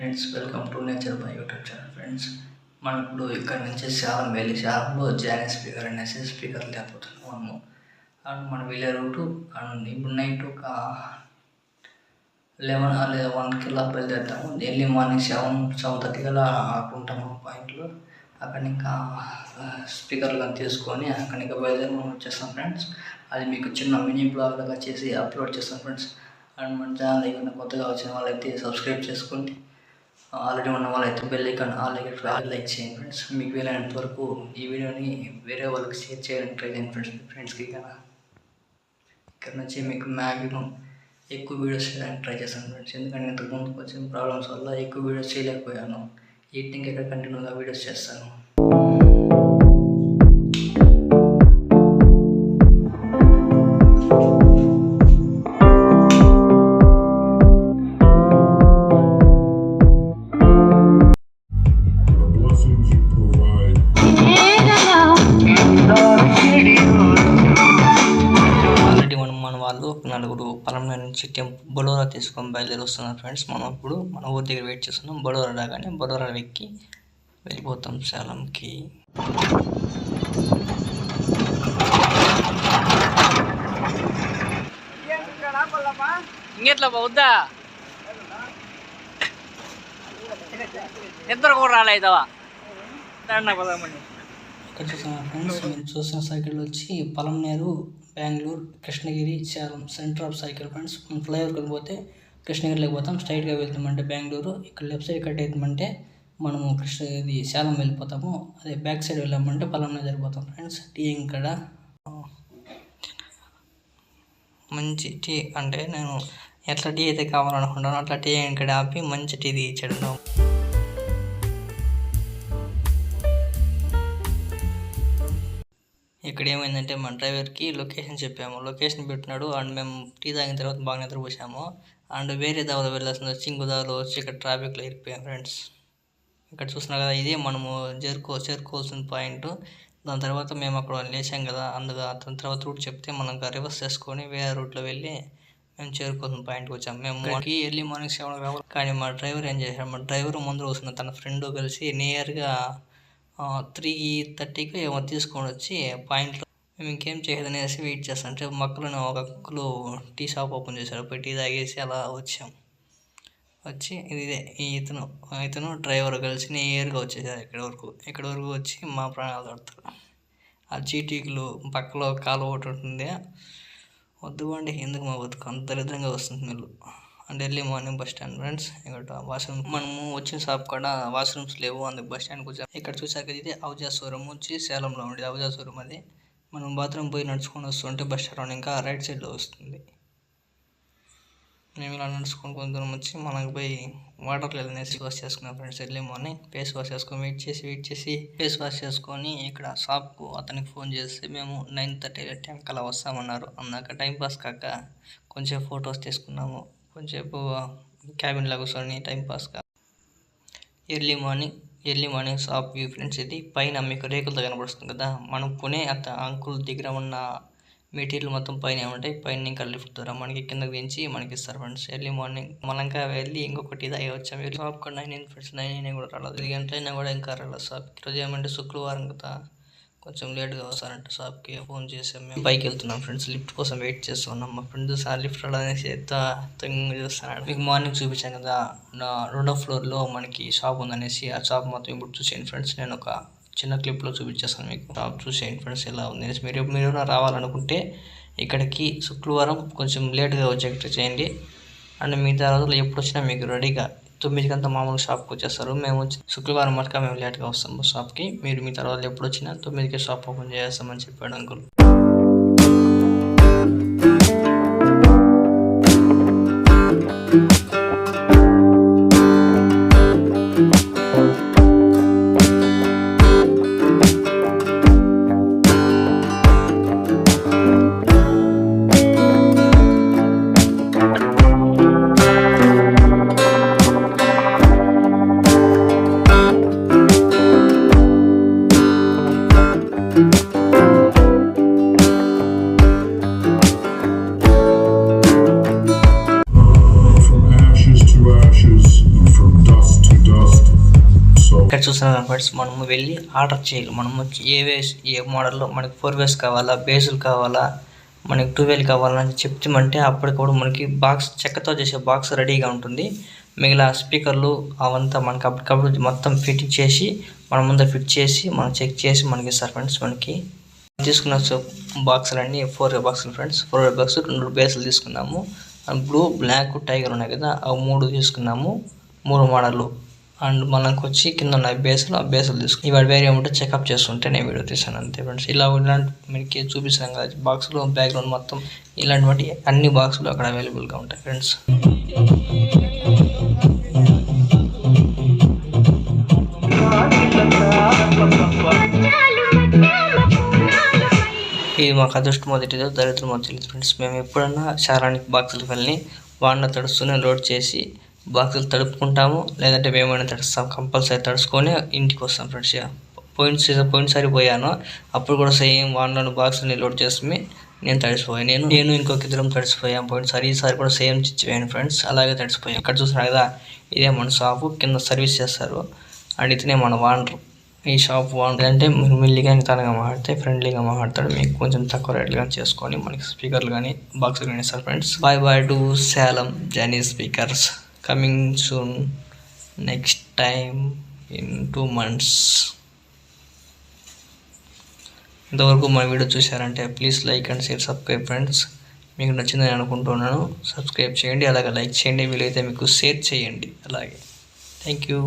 Friends, welcome to nature by YouTube channel. Friends, మనం ఇప్పుడు ఇక్కడ నుంచి శాలం వెళ్ళి శాలంలో జానే స్పీకర్ అనేసి స్పీకర్ లేకపోతున్నాం మనము. అండ్ మనం వెళ్ళే రూటు అండ్ ఇప్పుడు నైట్ ఒక 11 లేదా 1కి బయలుదేరుతాము. ఎర్లీ మార్నింగ్ 7:30 కల్లా ఆకుంటాము పాయింట్లో. అక్కడ ఇంకా స్పీకర్లు కానీ తీసుకొని అక్కడ ఇంకా బయలుదేరి మనం వచ్చేస్తాం ఫ్రెండ్స్. అది మీకు చిన్న మినీ బ్లాగ్ లాగా చేసి అప్లోడ్ చేస్తాం ఫ్రెండ్స్. అండ్ మన ఛానల్ ఏమైనా కొత్తగా వచ్చిన వాళ్ళైతే సబ్స్క్రైబ్ చేసుకోండి. ఆల్రెడీ ఉన్న వాళ్ళైతే బెల్ ఐకాన్ ఆల్రెడీ లైక్ చేయండి ఫ్రెండ్స్. మీకు వీలైనంత వరకు ఈ వీడియోని వేరే వాళ్ళకి షేర్ చేయడానికి ట్రై చేయండి ఫ్రెండ్స్కి. ఇక్కడ నుంచి మీకు మ్యాక్సిమం ఎక్కువ వీడియోస్ చేయడానికి ట్రై చేస్తాను ఫ్రెండ్స్. ఎందుకంటే ఇంతకు ముందుకు వచ్చిన ప్రాబ్లమ్స్ వల్ల ఎక్కువ వీడియోస్ చేయలేకపోయాను. ఈవినింగ్ ఇక్కడ కంటిన్యూగా వీడియోస్ చేస్తాను. వాళ్ళు నలుగురు పలంనేరు నుంచి బొలోరా తీసుకొని బయలుదేరి వస్తున్నారు ఫ్రెండ్స్. మనం ఇప్పుడు మన ఊరి దగ్గర వెయిట్ చేస్తున్నాం. బొలోరా రాగానే బొలోరా ఎక్కి వెళ్ళిపోతాం శాలంకి. ఇంకెట్లా పోద్దా ఇద్దరు కూడా రాలేదవా ఇక్కడ చూస్తున్నారు ఫ్రెండ్స్. మీరు చూసిన సైకిల్ వచ్చి Palamaner, Bengaluru, Krishnagiri, Salem centre of cycle friends. మనం ఫ్లైఓవర్కి వెళ్ళిపోతే కృష్ణగిరిలోకి పోతాం. స్ట్రైట్గా వెళ్తామంటే బెంగళూరు, ఇక్కడ లెఫ్ట్ సైడ్ కట్ అవుతామంటే మనము శాలం వెళ్ళిపోతాము. అదే బ్యాక్ సైడ్ వెళ్ళామంటే పలంనేరు వెళ్ళిపోతాం ఫ్రెండ్స్. టీ ఇక్కడ మంచి టీ అంటే నేను ఎట్లా టీ అయితే కావాలనుకుంటాను అట్లా టీ ఇక్కడ ఆపి మంచి టీ ఇచ్చాడు. ఇక్కడ ఏమైందంటే మన డ్రైవర్కి లొకేషన్ చెప్పాము, లొకేషన్ పెట్టినాడు. అండ్ మేము టీ తాగిన తర్వాత బాగా నిద్రపోసాము. అండ్ వేరే దావలో వెళ్ళాల్సింది వచ్చి ఇంకో దావలో వచ్చి ఇక్కడ ట్రాఫిక్లో ఇరిపోయాం ఫ్రెండ్స్. ఇక్కడ చూస్తున్నా కదా, ఇది మనము చేరుకోవాల్సిన పాయింట్. దాని తర్వాత మేము అక్కడ లేచాం కదా, దాని తర్వాత రూట్ చెప్తే మనం రివర్స్ చేసుకొని వేరే రూట్లో వెళ్ళి మేము చేరుకోవాల్సిన పాయింట్కి వచ్చాము. మేము ఎర్లీ మార్నింగ్ 7 రావాలి. కానీ మా డ్రైవర్ ఏం చేశాడు, మా డ్రైవర్ ముందు వస్తున్న తన ఫ్రెండ్ కలిసి నియర్గా 3:30కి ఏమో తీసుకొని వచ్చి పాయింట్లో మేము ఇంకేం చేయదనేసి వెయిట్ చేస్తాం. అంటే మక్కలను ఒక అంకులు టీ షాప్ ఓపెన్ చేశారు. పోయి టీ తాగేసి అలా వచ్చాం. వచ్చి ఇదే ఇతను డ్రైవర్ కలిసి నియర్గా వచ్చేసారు ఇక్కడ వరకు వచ్చి మా ప్రాణాలు పడతారు. ఆ చీటీకులు పక్కలో కాలు ఒకటి ఉంటుంది, వద్దు అండి ఎందుకు మా బతుకు అంత దరిద్రంగా వస్తుంది smell. And early morning bus stand friends. ఇక్కడ వాష్రూమ్ మనము వచ్చిన షాప్ కూడా వాష్రూమ్స్ లేవు, అందుకు బస్ స్టాండ్కి వచ్చాము. ఇక్కడ చూసాక ఇది అవుజా షోరూమ్ వచ్చి శాలంలో ఉండేది అవుజా షోరూమ్. అది మనం బాత్రూమ్ పోయి నడుచుకొని వస్తుంటే బస్ స్టాండ్ ఇంకా రైట్ సైడ్లో వస్తుంది. మేము ఇలా నడుచుకొని కొంత దూరం వచ్చి మనకు పోయి వాటర్ లేదనేసి వాష్ చేసుకున్నాం friends. Early morning face wash చేసుకొని వెయిట్ చేసి ఫేస్ వాష్ చేసుకొని ఇక్కడ షాప్కు అతనికి ఫోన్ చేస్తే మేము 9:30 10 కల్లా వస్తామన్నారు. అన్నాక టైంపాస్ కాక కొంచెం ఫొటోస్ తీసుకున్నాము. కొంచెంసేపు క్యాబిన్లో కూర్చొని టైంపాస్గా early morning shop view friends. ఇది పైన మీకు రేకులతో కనబడుతుంది కదా, మనం కొనే అంకుల్ దగ్గర ఉన్న మెటీరియల్ మొత్తం పైన ఉంటాయి. పైన ఇంకా లిఫ్ట్ ద్వారా మనకి కిందకి దించి మనకి ఇస్తారు ఫ్రెండ్స్. ఎర్లీ మార్నింగ్ మనం ఇంకా వెళ్ళి ఇంకొకటి ఇది వచ్చాము. షాప్ కూడా 9 ఫ్రెండ్స్. 9 కూడా రాలేదు, 10 గంటలైనా కూడా ఇంకా రాలేదు షాప్కి. ఈరోజు ఏమంటే శుక్రవారం కదా, కొంచెం లేట్గా వస్తారంటే షాప్కి. ఫోన్ చేసాం, మేము పైకి వెళ్తున్నాం ఫ్రెండ్స్. లిఫ్ట్ కోసం వెయిట్ చేస్తున్నాం. మా ఫ్రెండ్స్ ఆ లిఫ్ట్ రావడానికి చూస్తున్నాడు. మీకు మార్నింగ్ చూపించాను కదా, 2వ ఫ్లోర్లో మనకి షాప్ ఉందనేసి. ఆ షాప్ మొత్తం ఇప్పుడు చూసేయండి ఫ్రెండ్స్. నేను ఒక చిన్న క్లిప్లో చూపించేస్తాను మీకు. షాప్ చూసేయండి ఫ్రెండ్స్ ఎలా ఉంది. మీరు రావాలనుకుంటే ఇక్కడికి శుక్రవారం కొంచెం లేట్గా వచ్చేటట్టు చేయండి. అండ్ మిగతా రోజులు ఎప్పుడు వచ్చినా మీకు రెడీగా 9కి మామూలు షాప్కి వచ్చేస్తారు. మేము శుక్రవారం మటుక మేము లేట్గా వస్తాము షాప్కి. మీరు మీ తర్వాత ఎప్పుడు వచ్చినా 9కి షాప్ ఓపెన్ చేస్తామని చెప్పాడు అంకుల్. ఇక్కడ చూస్తున్నాం ఫ్రెండ్స్, మనము వెళ్ళి ఆర్డర్ చేయాలి. మనము ఏ మోడల్లో మనకి 4 వేస్ కావాలా, బేసులు కావాలా, మనకి 2 వేలు కావాలని చెప్తామంటే అప్పటికప్పుడు మనకి బాక్స్ చెక్కతో చేసే బాక్స్ రెడీగా ఉంటుంది. మిగిలిన స్పీకర్లు అవంతా మనకి అప్పటికప్పుడు మొత్తం ఫిట్ చేసి మన ముందర ఫిట్ చేసి మనం చెక్ చేసి మనకి ఇస్తారు ఫ్రెండ్స్. మనకి తీసుకున్న బాక్సులన్నీ 4 బాక్సులు ఫ్రెండ్స్. 4 బాక్స్ 2 బేసులు తీసుకున్నాము. బ్లూ, బ్లాక్, టైగర్ ఉన్నాయి కదా, అవి 3 తీసుకున్నాము. 3 మోడళ్ళు. అండ్ మనకు వచ్చి కింద ఉన్నాయి బేసులు, ఆ బేసులు తీసుకుని ఇవాళ వేరే ఏమంటే చెకప్ చేస్తుంటే నేను వీడియో తీసాను అంతే ఫ్రెండ్స్. ఇలాంటి మనకి చూపిస్తాం కదా బాక్సులు, బ్యాక్గ్రౌండ్ మొత్తం ఇలాంటి అన్ని బాక్సులు అక్కడ అవైలబుల్గా ఉంటాయి ఫ్రెండ్స్. ఇది మాకు అదృష్టం మొదటిదో దరిద్రం మొదటిది ఫ్రెండ్స్. మేము ఎప్పుడన్నా శాలానికి బాక్సులకు వెళ్ళి వాడిన తడుస్తూనే లోడ్ చేసి బాక్సులు తడుపుకుంటాము, లేదంటే మేమైనా తడుస్తాం. కంపల్సరీ తడుచుకొని ఇంటికి వస్తాం ఫ్రెండ్స్. పోయినసారి పోయాను, అప్పుడు కూడా సేమ్ వాడిన బాక్సుని లోడ్ చేసుకుని నేను తడిసిపోయాను. నేను ఇంకొక ఇద్దరం తడిసిపోయాను పోయినసారి. ఈసారి కూడా సేమ్ చిచ్చిపోయాను ఫ్రెండ్స్, అలాగే తడిసిపోయాను. ఇక్కడ చూసినా కదా, ఇదే మన షాపు, కింద సర్వీస్ చేస్తారు. అండ్ ఇతనే మన వాండర్. ఈ షాప్ ఓనర్ అంటే మీరు మెల్లిగా నిదానంగా మాట్లాడితే ఫ్రెండ్లీగా మాట్లాడతాడు. మీకు కొంచెం తక్కువ రేట్లు కానీ చేసుకొని మనకి స్పీకర్లు కానీ బాక్సులు కానీ ఇస్తారు friends. Bye to Salem Johnny speakers, coming soon next time in 2 months. ఇంతవరకు మన వీడియో చూశారంటే please like and share, subscribe friends. మీకు నచ్చిందని అనుకుంటున్నాను. సబ్స్క్రైబ్ చేయండి, అలాగే లైక్ చేయండి, వీలైతే మీకు షేర్ చేయండి. అలాగే థ్యాంక్ యూ.